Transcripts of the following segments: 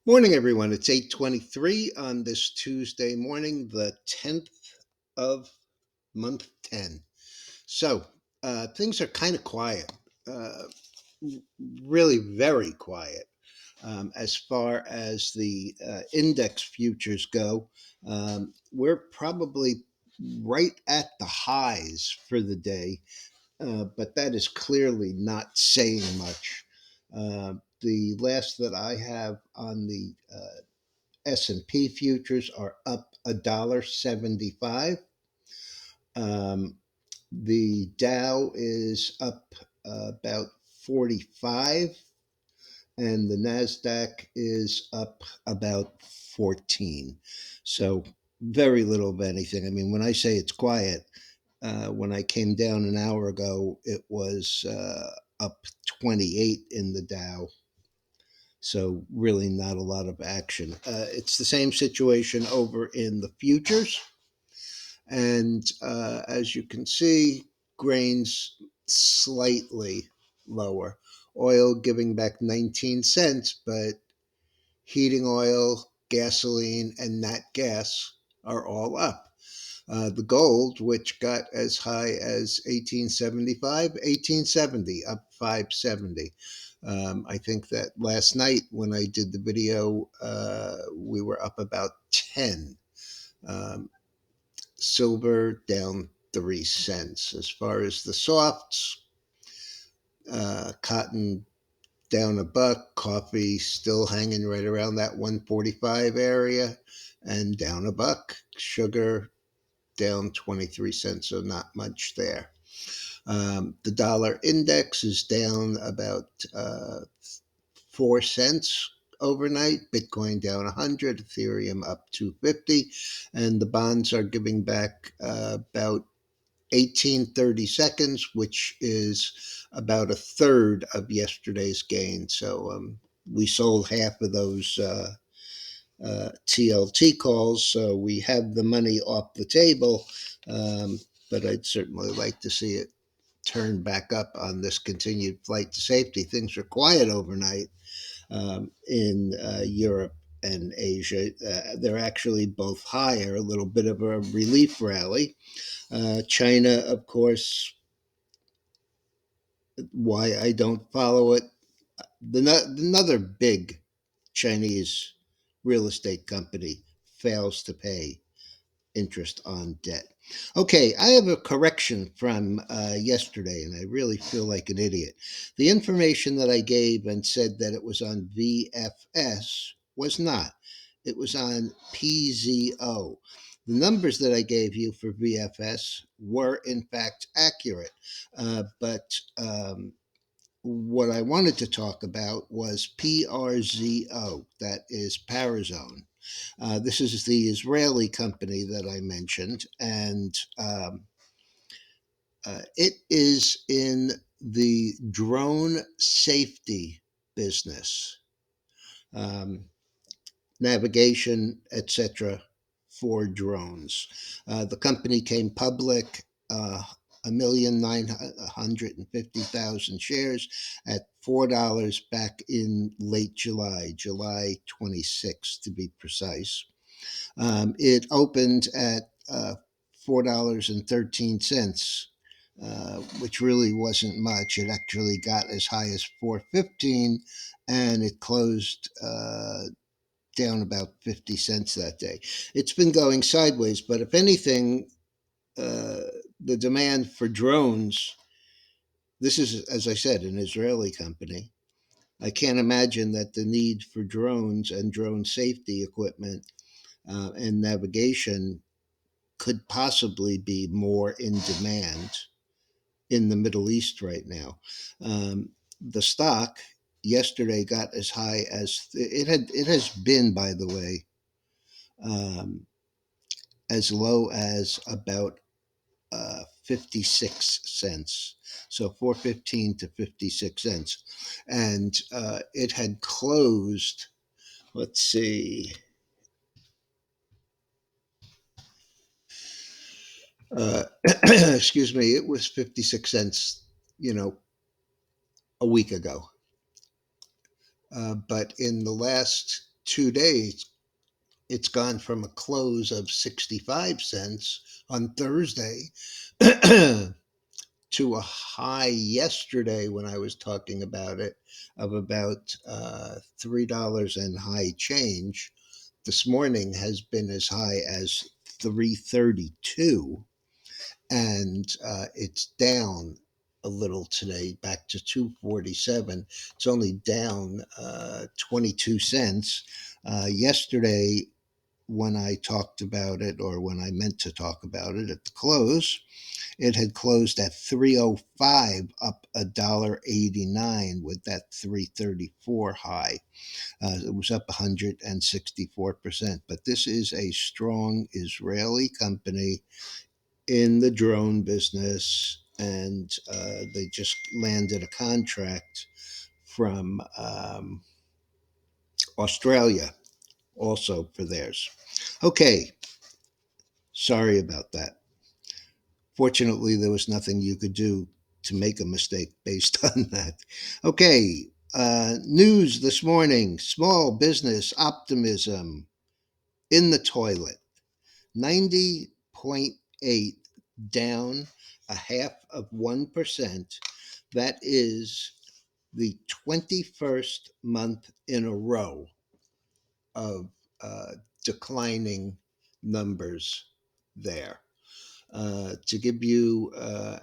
Morning, everyone. It's 8:23 on this Tuesday morning, the 10th of month 10. So, things are kind of quiet, uh, really very quiet. As far as the index futures go, we're probably right at the highs for the day, but that is clearly not saying much. The last that I have on the S&P futures are up $1.75. Um, the Dow is up about 45, and the Nasdaq is up about 14. So very little of anything. I mean, when I say it's quiet, when I came down an hour ago, it was up 28 in the Dow. So really not a lot of action. It's the same situation over in the futures. And as you can see, grains slightly lower. Oil giving back 19 cents, but heating oil, gasoline, and nat gas are all up. The gold, which got as high as 1870, up 570. I think that last night when I did the video, we were up about 10. Um, Silver down 3 cents. As far as the softs, cotton down a buck, coffee still hanging right around that 145 area, and down a buck. Sugar down 23 cents, so not much there. The dollar index is down about 4 cents overnight. Bitcoin down 100, Ethereum up 250, and the bonds are giving back about 18 30 seconds, which is about a third of yesterday's gain. So we sold half of those TLT calls, so we have the money off the table. But I'd certainly like to see it turn back up on this continued flight to safety. Things are quiet overnight in Europe and Asia. They're actually both higher, a little bit of a relief rally. China, of course, why I don't follow it. Another big Chinese real estate company fails to pay interest on debt. Okay, I have a correction from yesterday, and I really feel like an idiot. The information that I gave and said that it was on VFS was not. It was on PZO. The numbers that I gave you for VFS were, in fact, accurate, but what I wanted to talk about was PRZO, that is Parazone. This is the Israeli company that I mentioned, and it is in the drone safety business, um, navigation, etc., for drones. The company came public. 1,950,000 shares at $4 back in late July, July 26th to be precise. It opened at $4.13, which really wasn't much. It actually got as high as 4.15, and it closed down about 50 cents that day. It's been going sideways, but if anything, uh, the demand for drones. This is, as I said, an Israeli company. I can't imagine that the need for drones and drone safety equipment and navigation could possibly be more in demand in the Middle East right now. The stock yesterday got as high as it has been, by the way, um, as low as about 56 cents. So 4.15 to 56 cents. And it had closed, let's see, excuse me, it was 56 cents, you know, a week ago. But in the last 2 days, it's gone from a close of 65 cents on Thursday to a high yesterday when I was talking about it of about $3 and high change. This morning has been as high as 332, and it's down a little today, back to 247. It's only down 22 cents. Yesterday, when I talked about it, or when I meant to talk about it at the close, it had closed at 305, up $1.89 with that 334 high. It was up 164%. But this is a strong Israeli company in the drone business, and they just landed a contract from Australia also for theirs. Okay, sorry about that. Fortunately, there was nothing you could do to make a mistake based on that. Okay, news this morning: small business optimism in the toilet. 90.8, down a half of 1%. That is the 21st month in a row of declining numbers there. To give you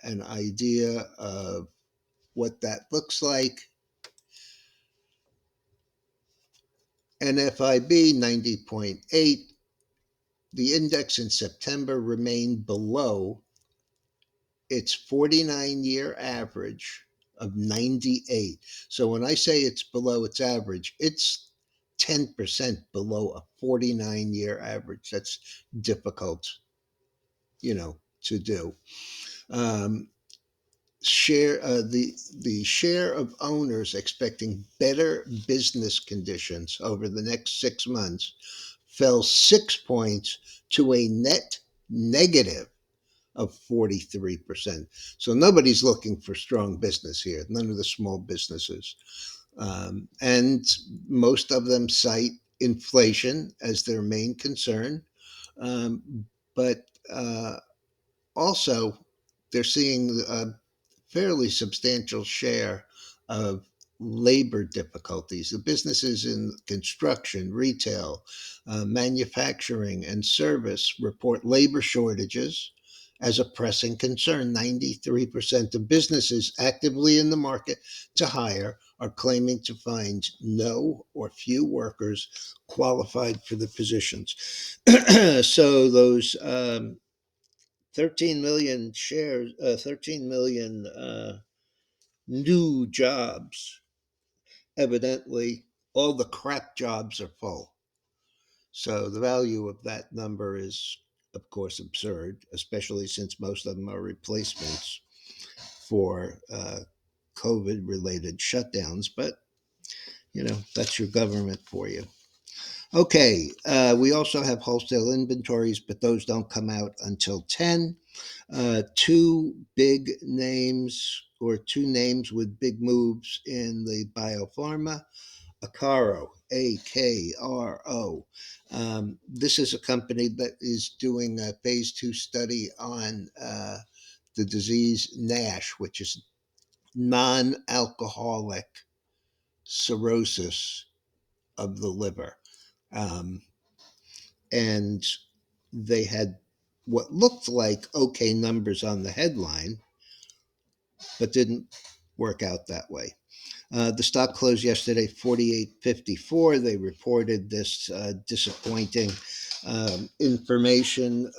an idea of what that looks like, NFIB 90.8, the index in September remained below its 49-year average of 98. So when I say it's below its average, it's 10% below a 49-year average. That's difficult, to do. Um, the share of owners expecting better business conditions over the next 6 months fell 6 points to a net negative of 43%. So nobody's looking for strong business here, none of the small businesses. And most of them cite inflation as their main concern. But also, they're seeing a fairly substantial share of labor difficulties. The businesses in construction, retail, manufacturing, and service report labor shortages as a pressing concern. 93% of businesses actively in the market to hire are claiming to find no or few workers qualified for the positions. So those 13 million shares, 13 million new jobs, evidently, all the crap jobs are full. So the value of that number is, of course, absurd, especially since most of them are replacements for COVID related shutdowns. But, that's your government for you. Okay, we also have wholesale inventories, but those don't come out until 10. Two big names, or two names with big moves in the biopharma. Akaro, Akro. This is a company that is doing a phase 2 study on the disease NASH, which is non alcoholic cirrhosis of the liver. And they had what looked like okay numbers on the headline, but didn't work out that way. The stock closed yesterday 48.54. They reported this disappointing information.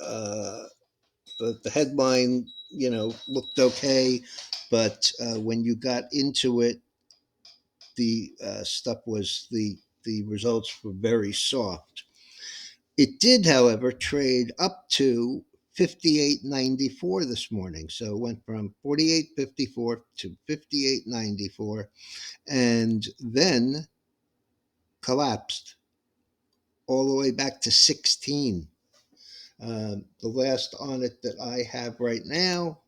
The headline, looked okay, but when you got into it, the stuff was the results were very soft. It did, however, trade up to 58.94 this morning. So it went from 48.54 to 58.94 and then collapsed all the way back to 16. The last on it that I have right now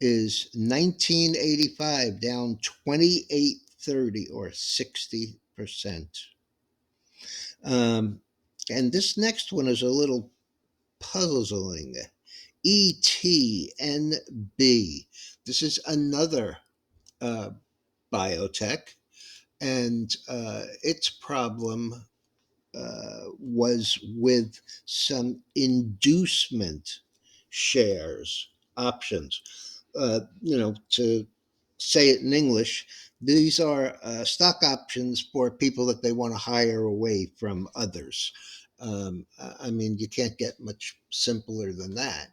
is 1985, down 28.30 or 60 Um, and this next one is a little puzzling. ETNB. This is another uh, biotech, and its problem was with some inducement shares, options. To say it in English, these are stock options for people that they want to hire away from others. I mean, you can't get much simpler than that.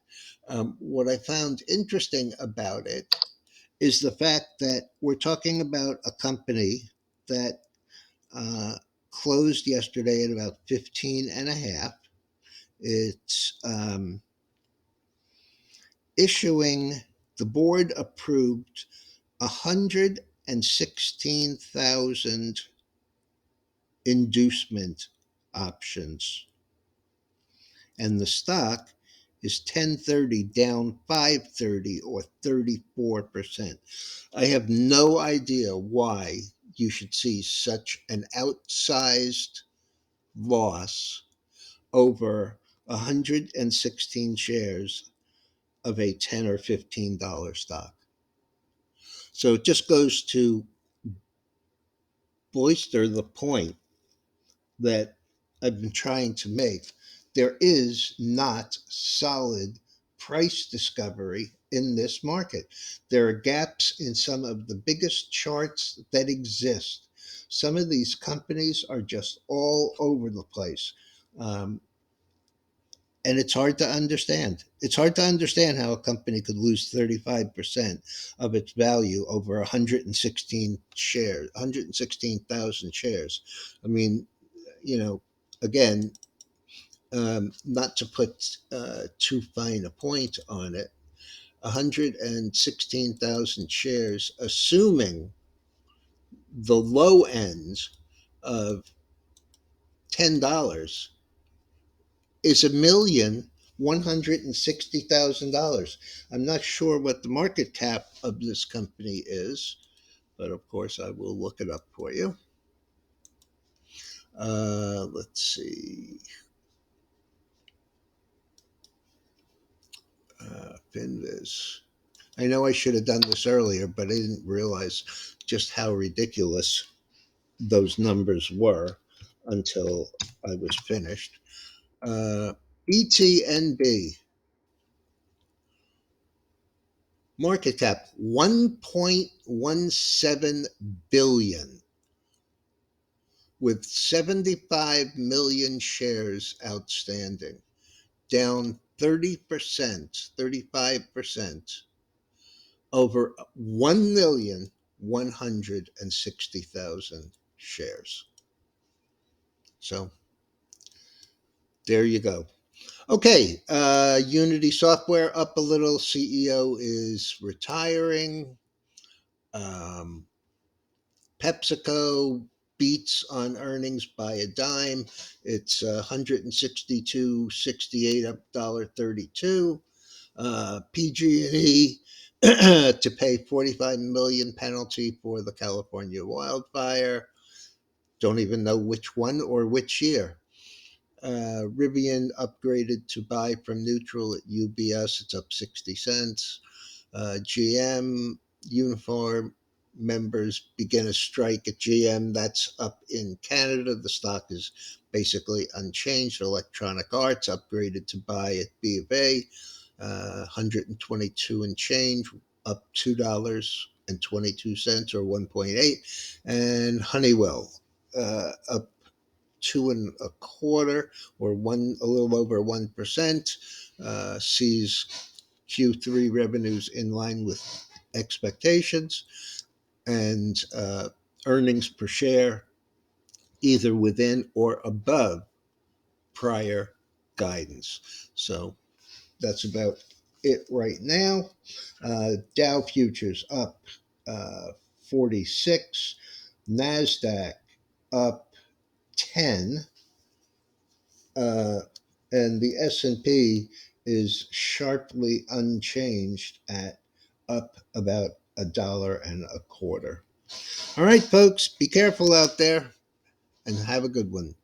What I found interesting about it is the fact that we're talking about a company that uh, closed yesterday at about 15 and a half. It's issuing, the board approved 116,000 inducement options, and the stock is 1030 down 530 or 34%. I have no idea why you should see such an outsized loss over 116 shares of a 10 or $15 stock. So it just goes to bolster the point that I've been trying to make. There is not solid price discovery in this market. There are gaps in some of the biggest charts that exist. Some of these companies are just all over the place. Um, and it's hard to understand. It's hard to understand how a company could lose 35% of its value over 116,000 shares. I mean, again, not to put too fine a point on it, 116,000 shares, assuming the low end of $10 is $1,160,000. I'm not sure what the market cap of this company is, but of course I will look it up for you. Let's see. Finviz. I know I should have done this earlier, but I didn't realize just how ridiculous those numbers were until I was finished. ETNB market cap 1.17 billion with 75 million shares outstanding, down 30%, 35% over 1,160,000 shares. So there you go. Okay, Unity Software up a little. CEO is retiring. Um, PepsiCo beats on earnings by a dime. It's 162.68 up $1.32. PG&E to pay 45 million penalty for the California wildfire. Don't even know which one or which year. Rivian upgraded to buy from neutral at UBS. It's up 60 cents. GM uniform members begin a strike at GM. That's up in Canada. The stock is basically unchanged. Electronic Arts upgraded to buy at B of A, 122 and change, up $2.22 or 1.8. And Honeywell up two and a quarter or a little over 1%, sees Q3 revenues in line with expectations, and earnings per share either within or above prior guidance. So that's about it right now. Dow futures up 46, NASDAQ up 10, uh, and the S&P is sharply unchanged at up about $1.25. All right, folks, be careful out there. and have a good one.